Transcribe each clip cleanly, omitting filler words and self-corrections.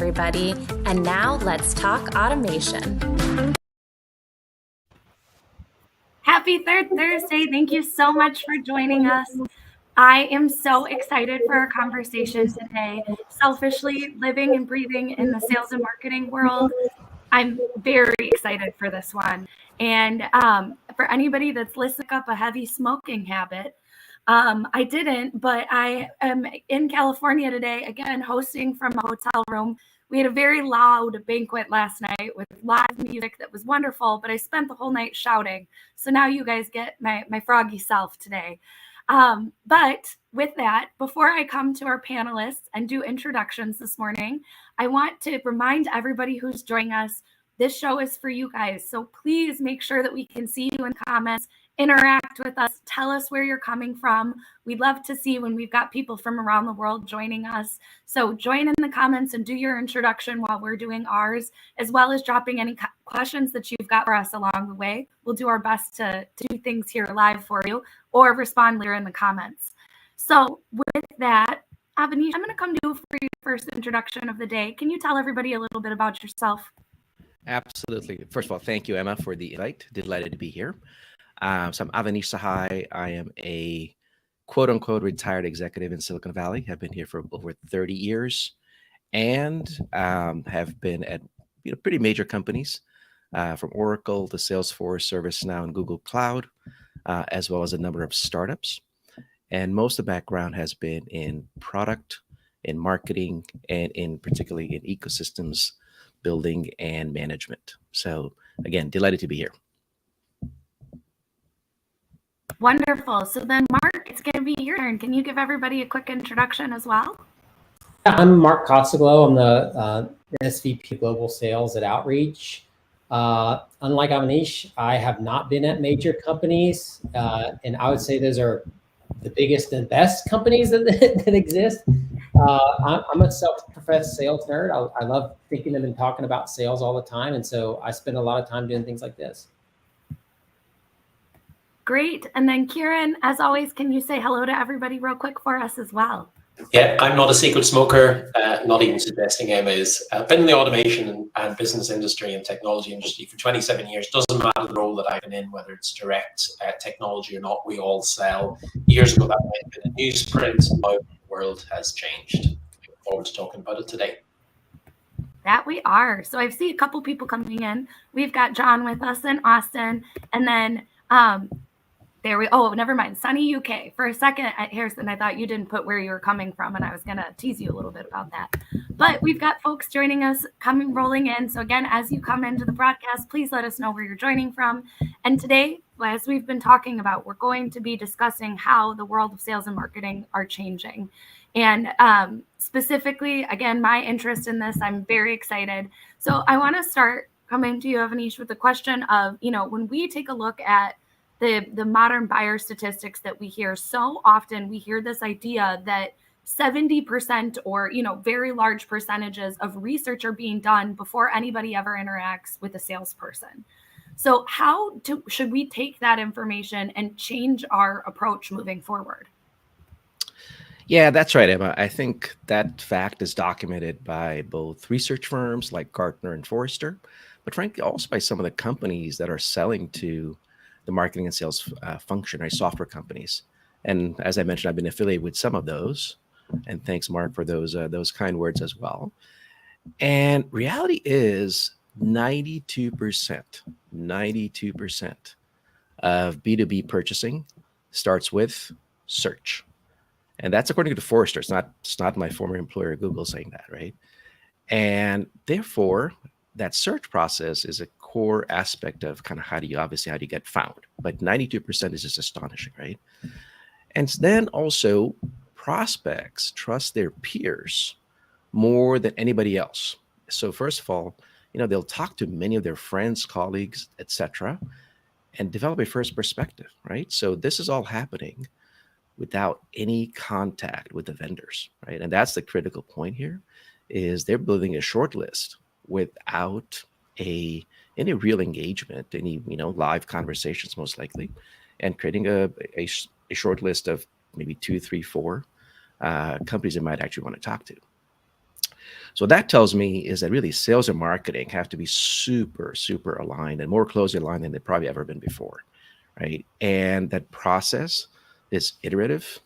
everybody. And now let's talk automation. Happy Third Thursday. Thank you so much for joining us. I am so excited for our conversation today. Selfishly living and breathing in the sales and marketing world, I'm very excited for this one. And for anybody that's listening up a heavy smoking habit, I didn't, but I am in California today, again, hosting from a hotel room. We had a very loud banquet last night with live music that was wonderful, but I spent the whole night shouting. So now you guys get my froggy self today. But with that, before I come to our panelists and do introductions this morning, I want to remind everybody who's joining us, this show is for you guys. So please make sure that we can see you in comments, interact with us, tell us where you're coming from. We'd love to see when we've got people from around the world joining us. So join in the comments and do your introduction while we're doing ours, as well as dropping any questions that you've got for us along the way. We'll do our best to do things here live for you or respond later in the comments. So with that, Avanish, I'm going to come to you for your first introduction of the day. Can you tell everybody a little bit about yourself? Absolutely. First of all, thank you, Emma, for the invite. Delighted to be here. So I'm Avanish Sahai. I am a quote-unquote retired executive in Silicon Valley. I've been here for over 30 years and have been at pretty major companies, from Oracle to Salesforce, ServiceNow, and Google Cloud, as well as a number of startups. And most of the background has been in product, in marketing, and particularly in ecosystems building and management. So again, delighted to be here. Wonderful. So then, Mark, it's going to be your turn. Can you give everybody a quick introduction as well? Yeah, I'm Mark Kosoglow. I'm the SVP Global Sales at Outreach. Unlike Avanish, I have not been at major companies, and I would say those are the biggest and best companies that exist. I'm a self-professed sales nerd. I love thinking and talking about sales all the time, and so I spend a lot of time doing things like this. Great. And then Kieran, as always, can you say hello to everybody real quick for us as well? Yeah, I'm not a secret smoker, not even suggesting Emma is. I've been in the automation and business industry and technology industry for 27 years. Doesn't matter the role that I've been in, whether it's direct technology or not, we all sell. Years ago, that might have been a newsprint. Now the world has changed. Looking forward to talking about it today. That we are. So I see a couple people coming in. We've got John with us in Austin, and then never mind. Sunny, UK. For a second at Harrison, I thought you didn't put where you were coming from, and I was going to tease you a little bit about that. But we've got folks joining us, rolling in. So again, as you come into the broadcast, please let us know where you're joining from. And today, as we've been talking about, we're going to be discussing how the world of sales and marketing are changing. And specifically, again, my interest in this, I'm very excited. So I want to start coming to you, Avanish, with the question of, when we take a look at the modern buyer statistics that we hear, so often we hear this idea that 70% or very large percentages of research are being done before anybody ever interacts with a salesperson. So how should we take that information and change our approach moving forward? Yeah, that's right, Emma. I think that fact is documented by both research firms like Gartner and Forrester, but frankly also by some of the companies that are selling to the marketing and sales function, right? Software companies. And as I mentioned, I've been affiliated with some of those. And thanks, Mark, for those kind words as well. And reality is 92% of B2B purchasing starts with search. And that's according to Forrester. It's not my former employer, Google, saying that, right? And therefore, that search process is a core aspect of kind of how do you get found. But 92% is just astonishing, right? And then also prospects trust their peers more than anybody else. So first of all, they'll talk to many of their friends, colleagues, etc., and develop a first perspective, right? So this is all happening without any contact with the vendors, right? And that's the critical point here, is they're building a short list without any real engagement, any live conversations most likely, and creating a short list of maybe 2, 3, 4 companies they might actually want to talk to. So what that tells me is that really sales and marketing have to be super, super aligned and more closely aligned than they've probably ever been before, right? And that process is iterative,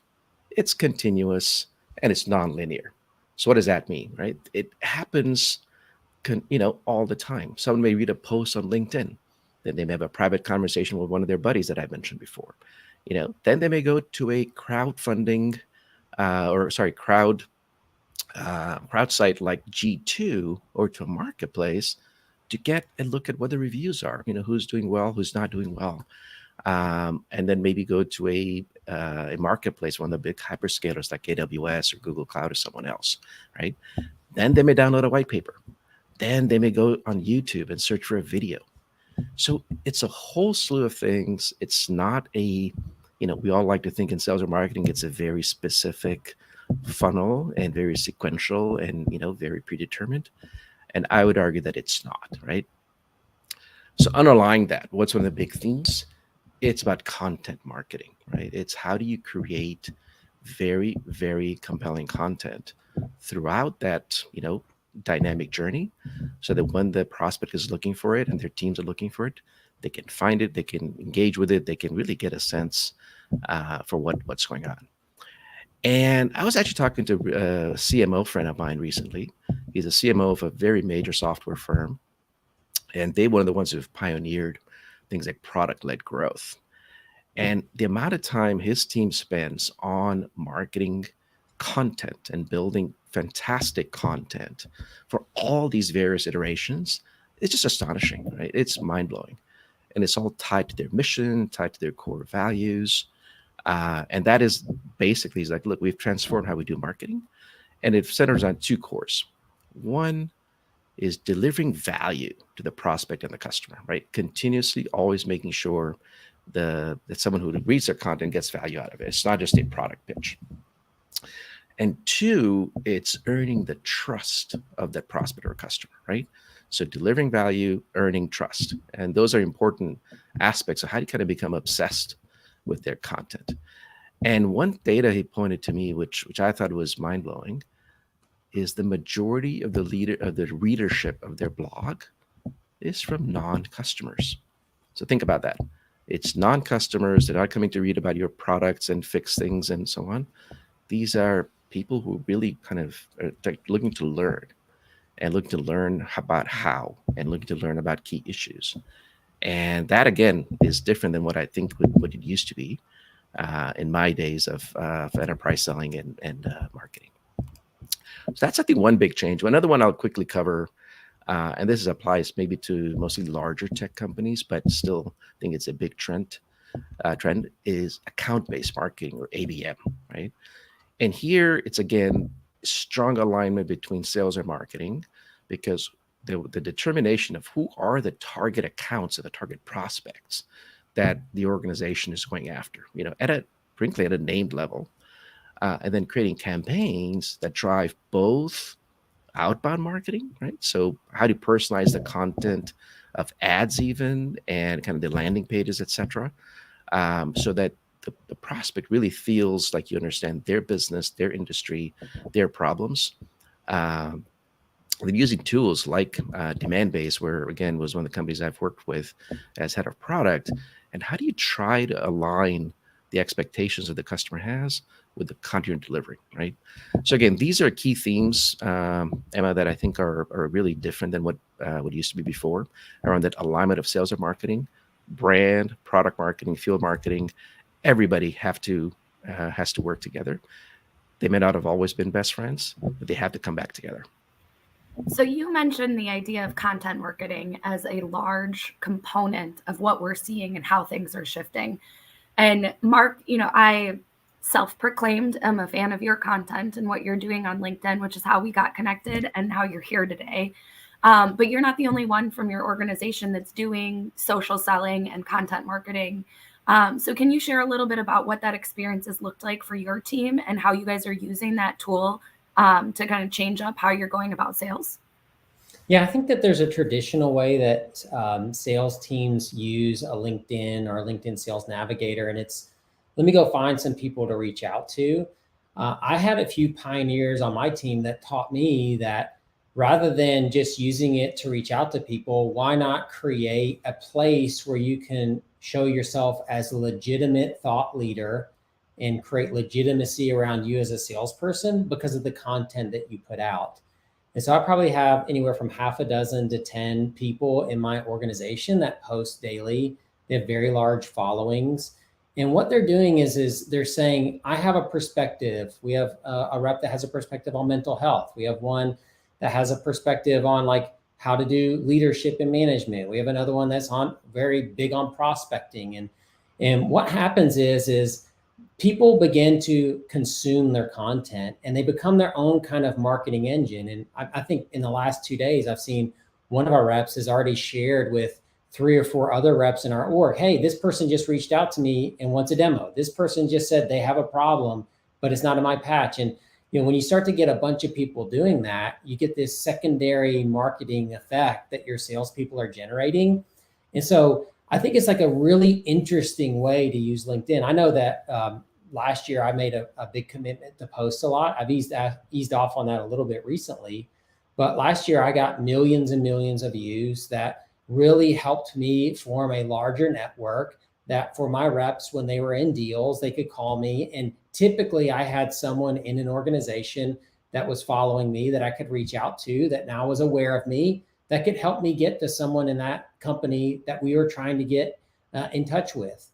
it's continuous, and it's nonlinear. So what does that mean, right? It happens, all the time. Someone may read a post on LinkedIn, then they may have a private conversation with one of their buddies that I mentioned before. Then they may go to a crowdfunding, crowd site like G2 or to a marketplace to get a look at what the reviews are. Who's doing well, who's not doing well, and then maybe go to a marketplace, one of the big hyperscalers like AWS or Google Cloud or someone else, right? Then they may download a white paper. Then they may go on YouTube and search for a video. So it's a whole slew of things. It's not we all like to think in sales or marketing, it's a very specific funnel and very sequential and, very predetermined. And I would argue that it's not, right? So underlying that, what's one of the big themes? It's about content marketing, right? It's how do you create very, very compelling content throughout that, dynamic journey so that when the prospect is looking for it and their teams are looking for it, they can find it, they can engage with it, they can really get a sense for what's going on. And I was actually talking to a CMO friend of mine recently. He's a CMO of a very major software firm. And they're one of the ones who've pioneered things like product-led growth. And the amount of time his team spends on marketing content and building fantastic content for all these various iterations, it's just astonishing, right? It's mind-blowing. And it's all tied to their mission, tied to their core values. And that is basically, it's like, look, we've transformed how we do marketing. And it centers on two cores. One is delivering value to the prospect and the customer, right? Continuously always making sure that someone who reads their content gets value out of it. It's not just a product pitch. And two, it's earning the trust of that prospect or customer, right? So delivering value, earning trust. And those are important aspects of how you kind of become obsessed with their content. And one data he pointed to me, which I thought was mind-blowing, is the majority of the readership of their blog is from non-customers. So think about that. It's non-customers. They're not coming to read about your products and fix things and so on. These are people who really kind of are looking to learn and looking to learn about how and looking to learn about key issues. And that, again, is different than what I think what it used to be in my days of enterprise selling and marketing. So that's, I think, one big change. Another one I'll quickly cover, and this applies maybe to mostly larger tech companies, but still think it's a big trend, is account-based marketing, or ABM, right? And here it's, again, strong alignment between sales and marketing, because the determination of who are the target accounts or the target prospects that the organization is going after, frankly, at a named level, and then creating campaigns that drive both outbound marketing, right? So how do you personalize the content of ads even, and kind of the landing pages, et cetera, so that the prospect really feels like you understand their business, their industry, their problems. They're using tools like Demandbase, where, again, was one of the companies I've worked with as head of product. And how do you try to align the expectations that the customer has with the content you're delivering, right? So again, these are key themes, Emma, that I think are really different than what used to be before, around that alignment of sales and marketing, brand, product marketing, field marketing. Everybody has to work together. They may not have always been best friends, but they have to come back together. So you mentioned the idea of content marketing as a large component of what we're seeing and how things are shifting. And Mark, I self-proclaimed am a fan of your content and what you're doing on LinkedIn, which is how we got connected and how you're here today. But you're not the only one from your organization that's doing social selling and content marketing. So can you share a little bit about what that experience has looked like for your team and how you guys are using that tool to kind of change up how you're going about sales? Yeah, I think that there's a traditional way that sales teams use a LinkedIn or a LinkedIn Sales Navigator, and it's, let me go find some people to reach out to. I had a few pioneers on my team that taught me that rather than just using it to reach out to people, why not create a place where you can show yourself as a legitimate thought leader and create legitimacy around you as a salesperson because of the content that you put out? And so I probably have anywhere from half a dozen to 10 people in my organization that post daily. They have very large followings. And what they're doing is they're saying, I have a perspective. We have a rep that has a perspective on mental health. We have one that has a perspective on like how to do leadership and management. We have another one that's on very big on prospecting. And what happens is people begin to consume their content and they become their own kind of marketing engine. And I think in the last 2 days, I've seen one of our reps has already shared with 3 or 4 other reps in our org, hey, this person just reached out to me and wants a demo. This person just said they have a problem, but it's not in my patch. And when you start to get a bunch of people doing that, you get this secondary marketing effect that your salespeople are generating. And so I think it's like a really interesting way to use LinkedIn. I know that last year I made a big commitment to post a lot. I've eased off on that a little bit recently, but last year I got millions and millions of views that really helped me form a larger network that for my reps, when they were in deals, they could call me. And typically I had someone in an organization that was following me that I could reach out to that now was aware of me, that could help me get to someone in that company that we were trying to get in touch with.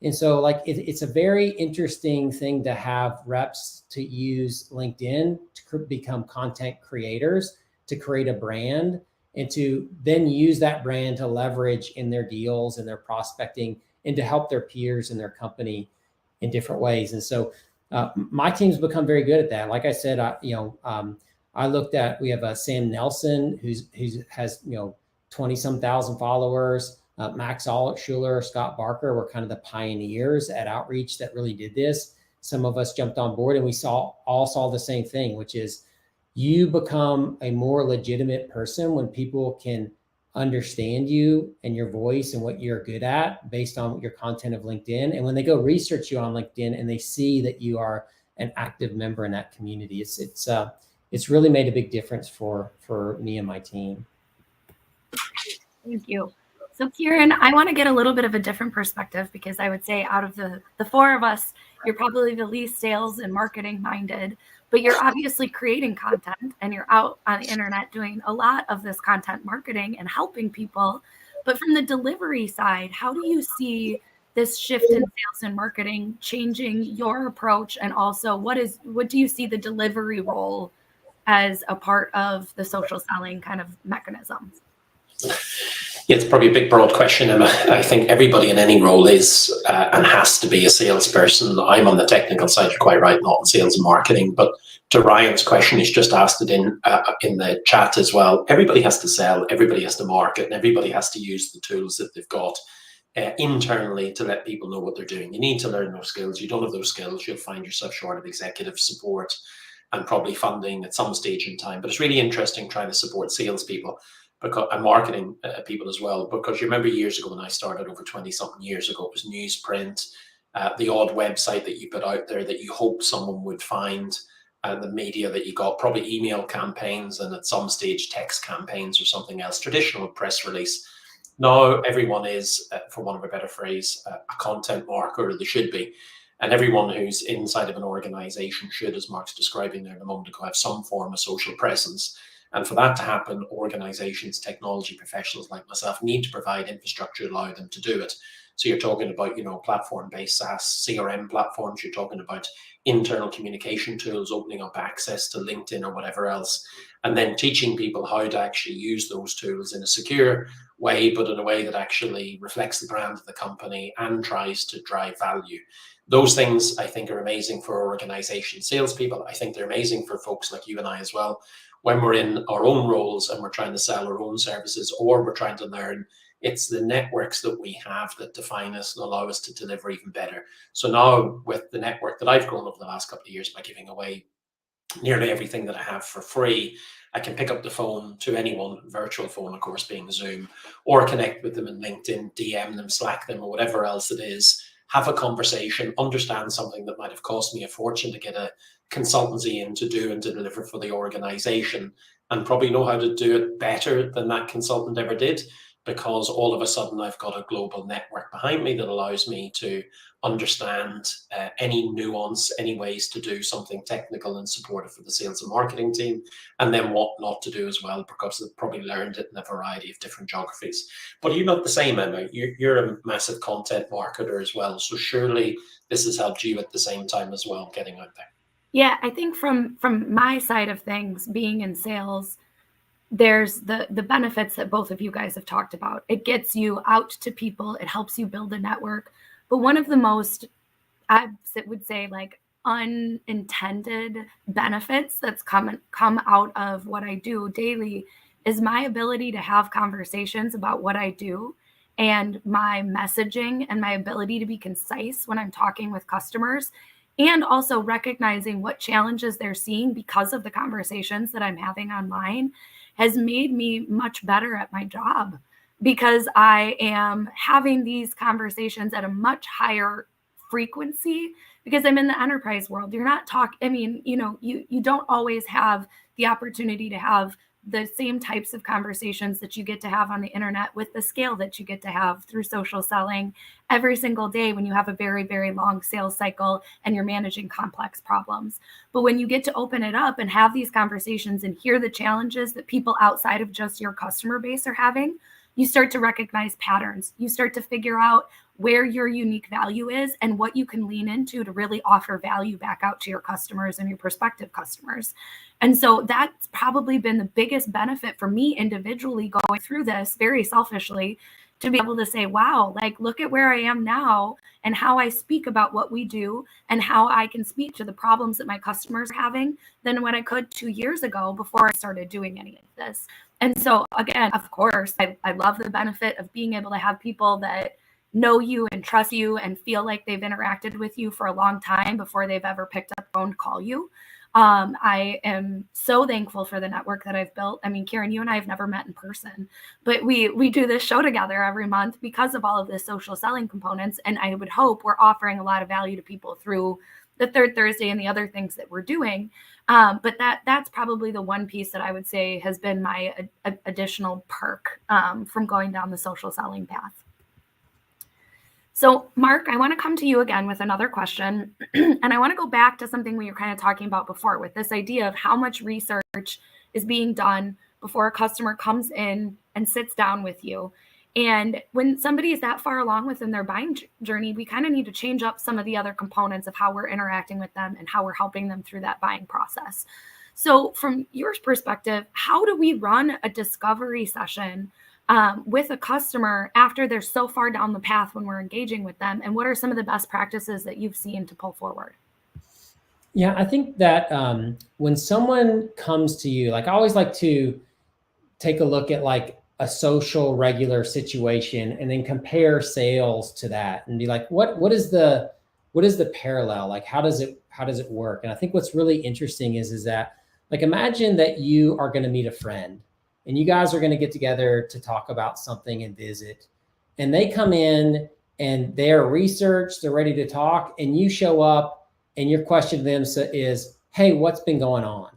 And so like it's a very interesting thing to have reps to use LinkedIn to become content creators, to create a brand, and to then use that brand to leverage in their deals and their prospecting and to help their peers in their company in different ways. And so my team's become very good at that. Like I said, I looked at, we have Sam Nelson, who has 20-some thousand followers. Max Schuler, Scott Barker were kind of the pioneers at Outreach that really did this. Some of us jumped on board and we all saw the same thing, which is you become a more legitimate person when people can understand you and your voice and what you're good at based on your content of LinkedIn. And when they go research you on LinkedIn and they see that you are an active member in that community, it's really made a big difference for me and my team. Thank you. So Kieran, I want to get a little bit of a different perspective because I would say out of the 4 of us, you're probably the least sales and marketing minded, but you're obviously creating content and you're out on the internet doing a lot of this content marketing and helping people. But from the delivery side, how do you see this shift in sales and marketing changing your approach? And also what do you see the delivery role as a part of the social selling kind of mechanism? Yeah, it's probably a big, broad question, Emma. I think everybody in any role is and has to be a salesperson. I'm on the technical side, you're quite right, not in sales and marketing. But to Ryan's question, he's just asked it in the chat as well. Everybody has to sell, everybody has to market, and everybody has to use the tools that they've got internally to let people know what they're doing. You need to learn those skills. You don't have those skills, you'll find yourself short of executive support and probably funding at some stage in time. But it's really interesting trying to support salespeople and marketing people as well, because you remember years ago when I started over 20-something years ago, it was newsprint, the odd website that you put out there that you hope someone would find, the media that you got, probably email campaigns, and at some stage text campaigns or something else, traditional press release. Now everyone is, for want of a better phrase, a content marketer, or they should be. And everyone who's inside of an organization should, as Mark's describing there a moment ago, have some form of social presence. And for that to happen, organizations, technology professionals like myself need to provide infrastructure to allow them to do it. So you're talking about, platform-based SaaS, CRM platforms, you're talking about internal communication tools, opening up access to LinkedIn or whatever else, and then teaching people how to actually use those tools in a secure way, but in a way that actually reflects the brand of the company and tries to drive value. Those things I think are amazing for organization salespeople. I think they're amazing for folks like you and I as well. When we're in our own roles and we're trying to sell our own services or we're trying to learn, it's the networks that we have that define us and allow us to deliver even better. So now with the network that I've grown over the last couple of years by giving away nearly everything that I have for free, I can pick up the phone to anyone, virtual phone, of course, being Zoom, or connect with them in LinkedIn, DM them, Slack them, or whatever else it is, have a conversation, understand something that might have cost me a fortune to get a consultancy in to do and to deliver for the organization, and probably know how to do it better than that consultant ever did, because all of a sudden I've got a global network behind me that allows me to understand any nuance, any ways to do something technical and supportive for the sales and marketing team, and then what not to do as well, because they've probably learned it in a variety of different geographies. But you're not the same, Emma. You're a massive content marketer as well, so surely this has helped you at the same time as well, getting out there. Yeah, I think from my side of things, being in sales, there's the benefits that both of you guys have talked about. It gets you out to people. It helps you build a network. But one of the most, I would say, like unintended benefits that's come out of what I do daily is my ability to have conversations about what I do, and my messaging and my ability to be concise when I'm talking with customers, and also recognizing what challenges they're seeing because of the conversations that I'm having online has made me much better at my job, because I am having these conversations at a much higher frequency because I'm in the enterprise world. You're not I mean, you don't always have the opportunity to have the same types of conversations that you get to have on the internet with the scale that you get to have through social selling every single day when you have a very, very long sales cycle and you're managing complex problems. But when you get to open it up and have these conversations and hear the challenges that people outside of just your customer base are having, you start to recognize patterns. You start to figure out where your unique value is and what you can lean into to really offer value back out to your customers and your prospective customers. And so that's probably been the biggest benefit for me individually going through this very selfishly, to be able to say, wow, like, look at where I am now and how I speak about what we do and how I can speak to the problems that my customers are having than what I could 2 years ago before I started doing any of this. And so again, of course, I love the benefit of being able to have people that know you and trust you and feel like they've interacted with you for a long time before they've ever picked up the phone to call you. I am so thankful for the network that I've built. I mean, Kieran, you and I have never met in person, but we do this show together every month because of all of the social selling components. And I would hope we're offering a lot of value to people through the Third Thursday and the other things that we're doing. But that's probably the one piece that I would say has been my additional perk from going down the social selling path. So Mark, I want to come to you again with another question. And I want to go back to something we were kind of talking about before, with this idea of how much research is being done before a customer comes in and sits down with you. And when somebody is that far along within their buying journey, we kind of need to change up some of the other components of how we're interacting with them and how we're helping them through that buying process. So from your perspective, how do we run a discovery session with a customer after they're so far down the path when we're engaging with them? And what are some of the best practices that you've seen to pull forward? Yeah, I think that when someone comes to you, like, I always like to take a look at like a social regular situation and then compare sales to that and be like, what is the parallel? Like, how does it work? And I think what's really interesting is that, like, imagine that you are going to meet a friend and you guys are going to get together to talk about something and visit, and they come in and they're researched, they're ready to talk, and you show up and your question to them is, hey, what's been going on?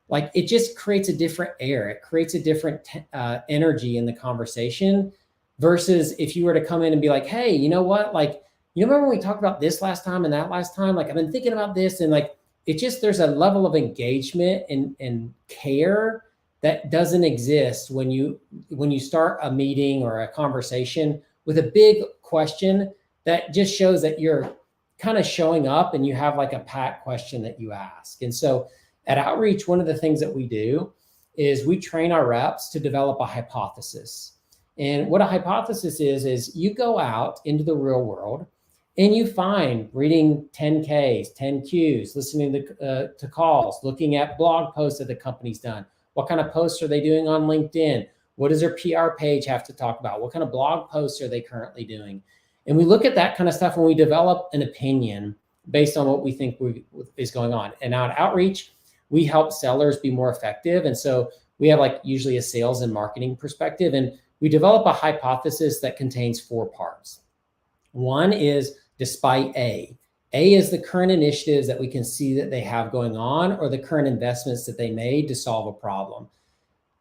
Like, it just creates a different air. It creates a different energy in the conversation versus if you were to come in and be like, hey, you know what? Like, you remember when we talked about this last time and that last time? Like, I've been thinking about this, and like, it just, there's a level of engagement and care that doesn't exist when you start a meeting or a conversation with a big question that just shows that you're kind of showing up and you have like a pat question that you ask. And so at Outreach, one of the things that we do is we train our reps to develop a hypothesis. And what a hypothesis is you go out into the real world and you find reading 10Ks, 10Qs, listening to calls, looking at blog posts that the company's done. What kind of posts are they doing on LinkedIn? What does their PR page have to talk about? What kind of blog posts are they currently doing? And we look at that kind of stuff and we develop an opinion based on what we think is going on. And now at Outreach, we help sellers be more effective. And so we have like usually a sales and marketing perspective, and we develop a hypothesis that contains 4 parts. One is despite A. A is the current initiatives that we can see that they have going on, or the current investments that they made to solve a problem.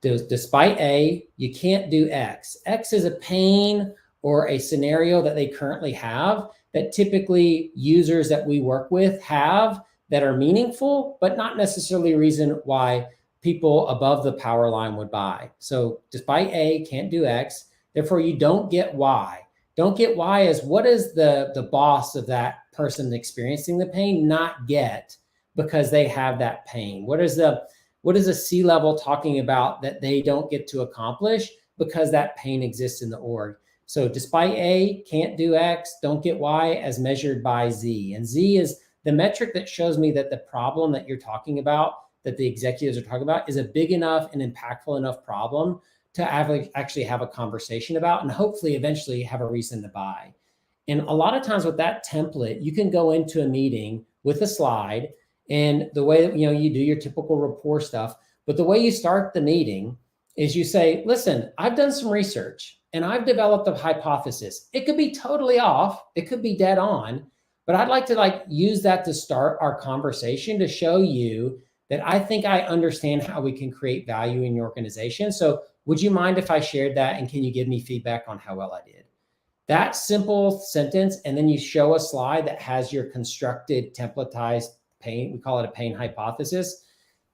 Despite A, you can't do X. X is a pain or a scenario that they currently have that typically users that we work with have that are meaningful, but not necessarily a reason why people above the power line would buy. So despite A, can't do X, therefore you don't get Y. Don't get Y as what is the boss of that person experiencing the pain not get because they have that pain? What is a C-level talking about that they don't get to accomplish because that pain exists in the org? So despite A, can't do X, don't get Y as measured by Z. And Z is the metric that shows me that the problem that you're talking about, that the executives are talking about, is a big enough and impactful enough problem to actually have a conversation about, and hopefully eventually have a reason to buy. And a lot of times with that template, you can go into a meeting with a slide, and the way that you do your typical rapport stuff, but the way you start the meeting is you say, listen, I've done some research and I've developed a hypothesis. It could be totally off, it could be dead on, but I'd like to use that to start our conversation to show you that I think I understand how we can create value in your organization. So would you mind if I shared that, and can you give me feedback on how well I did? That simple sentence, and then you show a slide that has your constructed templatized pain, we call it a pain hypothesis.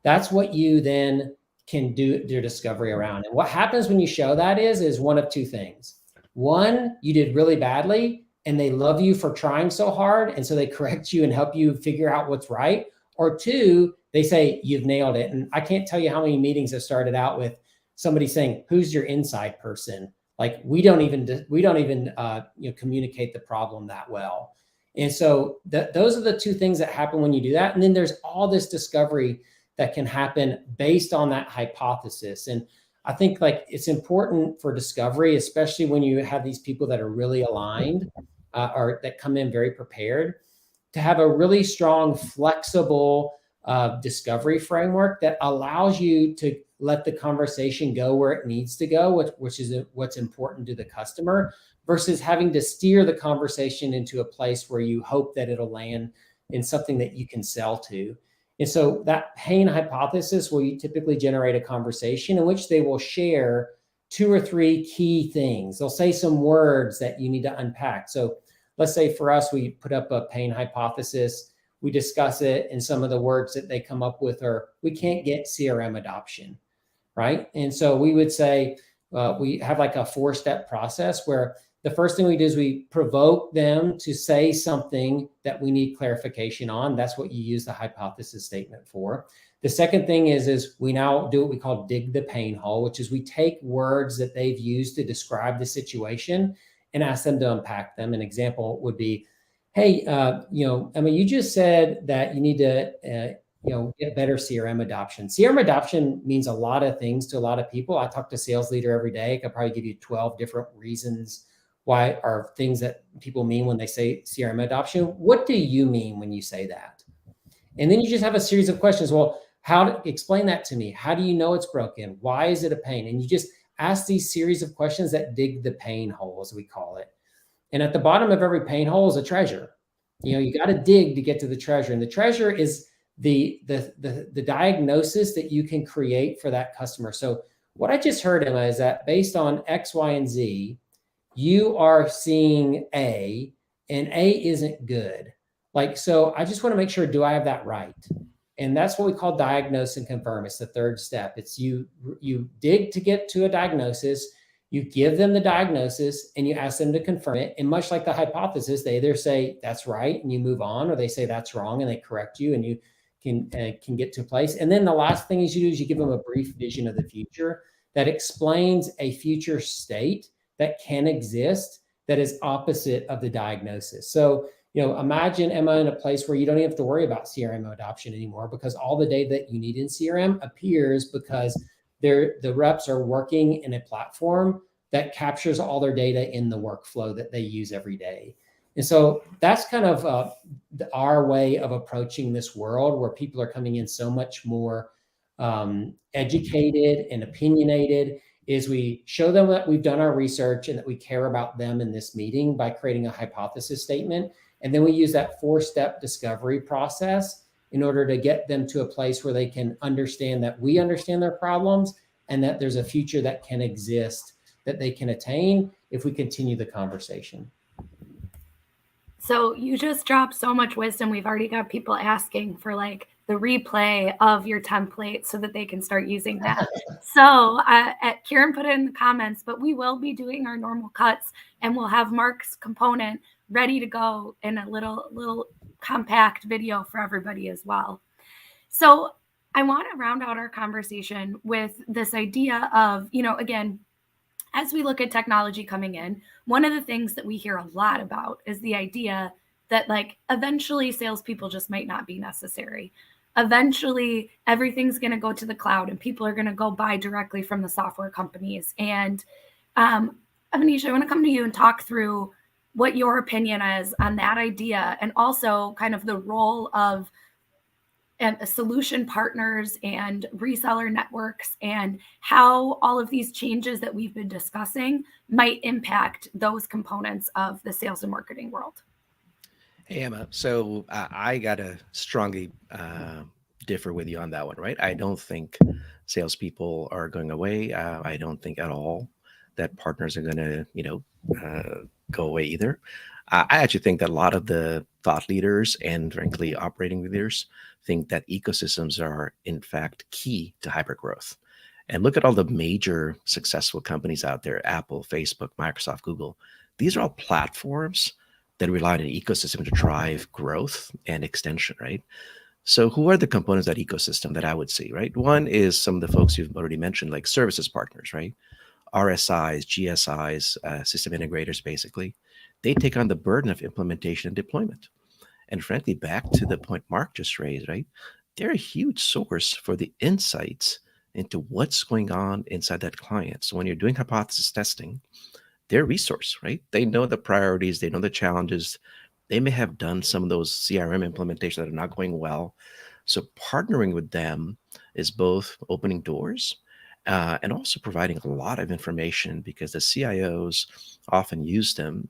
That's what you then can do your discovery around. And what happens when you show that is one of two things. One, you did really badly and they love you for trying so hard, and so they correct you and help you figure out what's right. Or two, they say, you've nailed it. And I can't tell you how many meetings have started out with somebody saying, who's your inside person? Like we don't even communicate the problem that well. And so those are the two things that happen when you do that. And then there's all this discovery that can happen based on that hypothesis. And I think it's important for discovery, especially when you have these people that are really aligned or that come in very prepared, to have a really strong, flexible discovery framework that allows you to let the conversation go where it needs to go, which is what's important to the customer, versus having to steer the conversation into a place where you hope that it'll land in something that you can sell to. And so that pain hypothesis will typically generate a conversation in which they will share 2 or 3 key things. They'll say some words that you need to unpack. So let's say for us, we put up a pain hypothesis, we discuss it, and some of the words that they come up with are, we can't get CRM adoption, right? And so we would say, we have a 4-step process where the first thing we do is we provoke them to say something that we need clarification on. That's what you use the hypothesis statement for. The second thing is we now do what we call dig the pain hole, which is we take words that they've used to describe the situation and ask them to unpack them. An example would be, hey, Emma, you just said that you need to, get better CRM adoption. CRM adoption means a lot of things to a lot of people. I talk to sales leader every day. I could probably give you 12 different reasons why are things that people mean when they say CRM adoption. What do you mean when you say that? And then you just have a series of questions. Well, explain that to me. How do you know it's broken? Why is it a pain? And you just ask these series of questions that dig the pain hole, as we call it. And at the bottom of every pain hole is a treasure. You got to dig to get to the treasure. And the treasure is the diagnosis that you can create for that customer. So what I just heard, Emma, is that based on X, Y, and Z, you are seeing A, and A isn't good. So I just want to make sure, do I have that right? And that's what we call diagnose and confirm. It's the 3rd step. It's you dig to get to a diagnosis, you give them the diagnosis, and you ask them to confirm it. And much like the hypothesis, they either say that's right and you move on, or they say that's wrong and they correct you, and you can get to a place. And then the last thing is you give them a brief vision of the future that explains a future state that can exist that is opposite of the diagnosis. So, imagine, Emma, in a place where you don't even have to worry about CRM adoption anymore, because all the data that you need in CRM appears because the reps are working in a platform that captures all their data in the workflow that they use every day. And so that's kind of our way of approaching this world, where people are coming in so much more educated and opinionated, is we show them that we've done our research and that we care about them in this meeting by creating a hypothesis statement. And then we use that 4-step discovery process in order to get them to a place where they can understand that we understand their problems and that there's a future that can exist that they can attain if we continue the conversation. So you just dropped so much wisdom. We've already got people asking for like the replay of your template so that they can start using that. So Kieran put it in the comments, but we will be doing our normal cuts and we'll have Mark's component ready to go in a little compact video for everybody as well. So I want to round out our conversation with this idea of, again, as we look at technology coming in, one of the things that we hear a lot about is the idea that like eventually salespeople just might not be necessary. Eventually, everything's going to go to the cloud and people are going to go buy directly from the software companies. And Avanish, I want to come to you and talk through what your opinion is on that idea and also kind of the role of solution partners and reseller networks and how all of these changes that we've been discussing might impact those components of the sales and marketing world. Hey, Emma. So I got to strongly differ with you on that one, right? I don't think salespeople are going away. I don't think at all that partners are going to, go away either. I actually think that a lot of the thought leaders and frankly operating leaders think that ecosystems are in fact key to hypergrowth. And look at all the major successful companies out there: Apple, Facebook, Microsoft, Google. These are all platforms that rely on an ecosystem to drive growth and extension, right? So who are the components of that ecosystem that I would see, right? One is some of the folks you've already mentioned, like services partners, right? RSIs, GSIs, system integrators, basically. They take on the burden of implementation and deployment. And frankly, back to the point Mark just raised, right? They're a huge source for the insights into what's going on inside that client. So when you're doing hypothesis testing, they're a resource, right? They know the priorities, they know the challenges. They may have done some of those CRM implementations that are not going well. So partnering with them is both opening doors and also providing a lot of information, because the CIOs often use them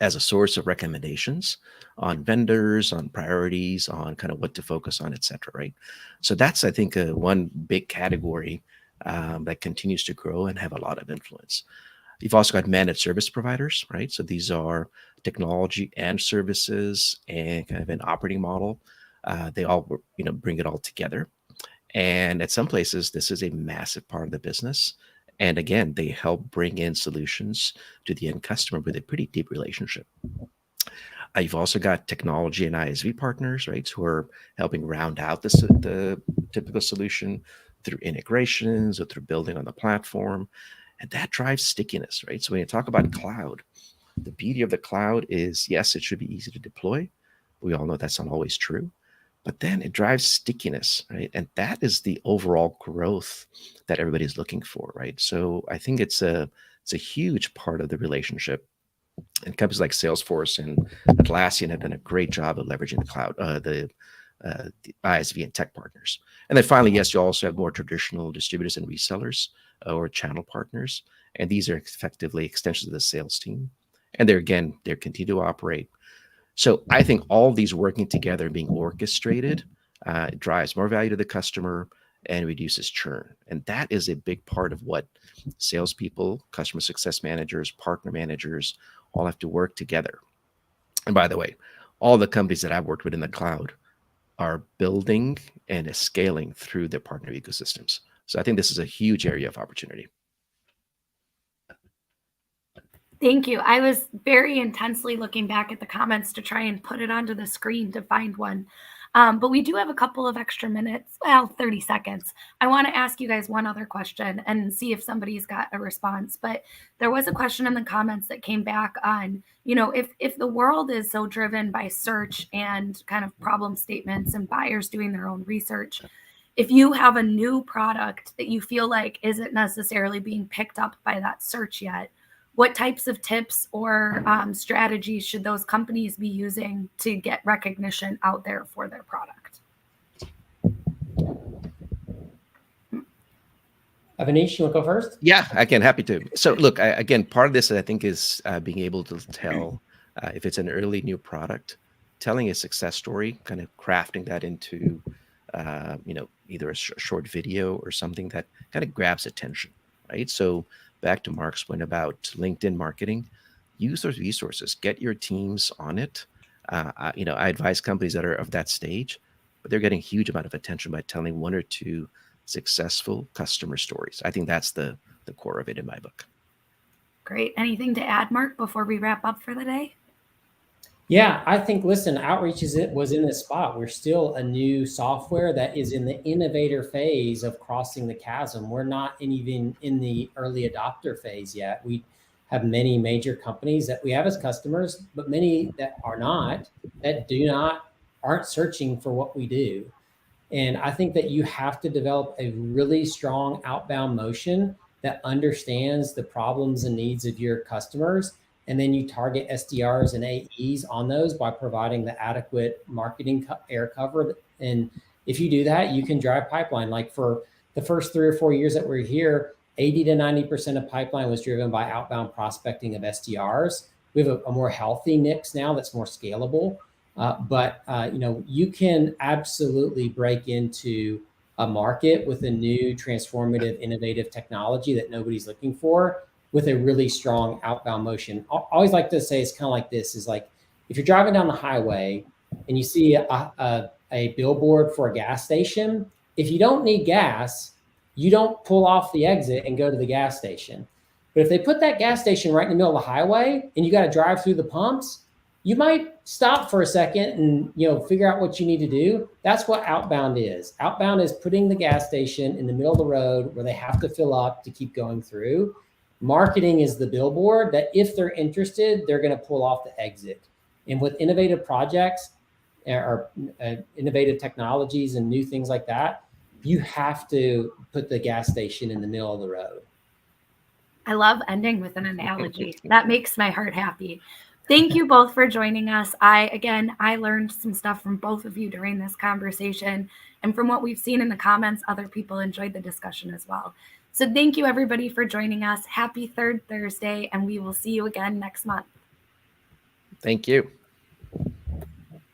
as a source of recommendations on vendors, on priorities, on kind of what to focus on, et cetera, right? So that's, I think, one big category that continues to grow and have a lot of influence. You've also got managed service providers, right? So these are technology and services and kind of an operating model. They all, bring it all together. And at some places, this is a massive part of the business. And again, they help bring in solutions to the end customer with a pretty deep relationship. You've also got technology and ISV partners, right, who are helping round out the typical solution through integrations or through building on the platform. And that drives stickiness, right? So when you talk about cloud, the beauty of the cloud is, yes, it should be easy to deploy. We all know that's not always true. But then it drives stickiness, right? And that is the overall growth that everybody's looking for, right? So I think it's a huge part of the relationship. And companies like Salesforce and Atlassian have done a great job of leveraging the cloud, the ISV and tech partners. And then finally, yes, you also have more traditional distributors and resellers or channel partners. And these are effectively extensions of the sales team. And they're continue to operate. So I think all these working together and being orchestrated drives more value to the customer and reduces churn. And that is a big part of what salespeople, customer success managers, partner managers all have to work together. And by the way, all the companies that I've worked with in the cloud are building and scaling through their partner ecosystems. So I think this is a huge area of opportunity. Thank you. I was very intensely looking back at the comments to try and put it onto the screen to find one. But we do have a couple of extra minutes, 30 seconds. I want to ask you guys one other question and see if somebody's got a response. But there was a question in the comments that came back on, if the world is so driven by search and kind of problem statements and buyers doing their own research, if you have a new product that you feel like isn't necessarily being picked up by that search yet, what types of tips or strategies should those companies be using to get recognition out there for their product? Avanish, you want to go first? Yeah, happy to. So look, again, part of this I think is being able to tell If it's an early new product, telling a success story, kind of crafting that into, either a short video or something that kind of grabs attention, right? So back to Mark's point about LinkedIn marketing, use those resources, get your teams on it. I advise companies that are of that stage, but they're getting a huge amount of attention by telling one or two successful customer stories. I think that's the core of it in my book. Great. Anything to add, Mark, before we wrap up for the day? Yeah, I think, listen, outreach was in this spot. We're still a new software that is in the innovator phase of crossing the chasm. We're not even in the early adopter phase yet. We have many major companies that we have as customers, but many that are not, that aren't searching for what we do. And I think that you have to develop a really strong outbound motion that understands the problems and needs of your customers. And then you target SDRs and AEs on those by providing the adequate marketing air cover. And if you do that, you can drive pipeline. Like for the first 3 or 4 years that we're here, 80 to 90% of pipeline was driven by outbound prospecting of SDRs. We have a more healthy mix now that's more scalable. But you can absolutely break into a market with a new transformative, innovative technology that nobody's looking for with a really strong outbound motion. I always like to say it's kind of like this, is like, if you're driving down the highway and you see a billboard for a gas station, if you don't need gas, you don't pull off the exit and go to the gas station. But if they put that gas station right in the middle of the highway and you got to drive through the pumps, you might stop for a second and figure out what you need to do. That's what outbound is. Outbound is putting the gas station in the middle of the road where they have to fill up to keep going through. Marketing is the billboard that if they're interested, they're going to pull off the exit. And with innovative projects or innovative technologies and new things like that, you have to put the gas station in the middle of the road. I love ending with an analogy. That makes my heart happy. Thank you both for joining us. I learned some stuff from both of you during this conversation. And from what we've seen in the comments, other people enjoyed the discussion as well. So thank you, everybody, for joining us. Happy Third Thursday, and we will see you again next month. Thank you.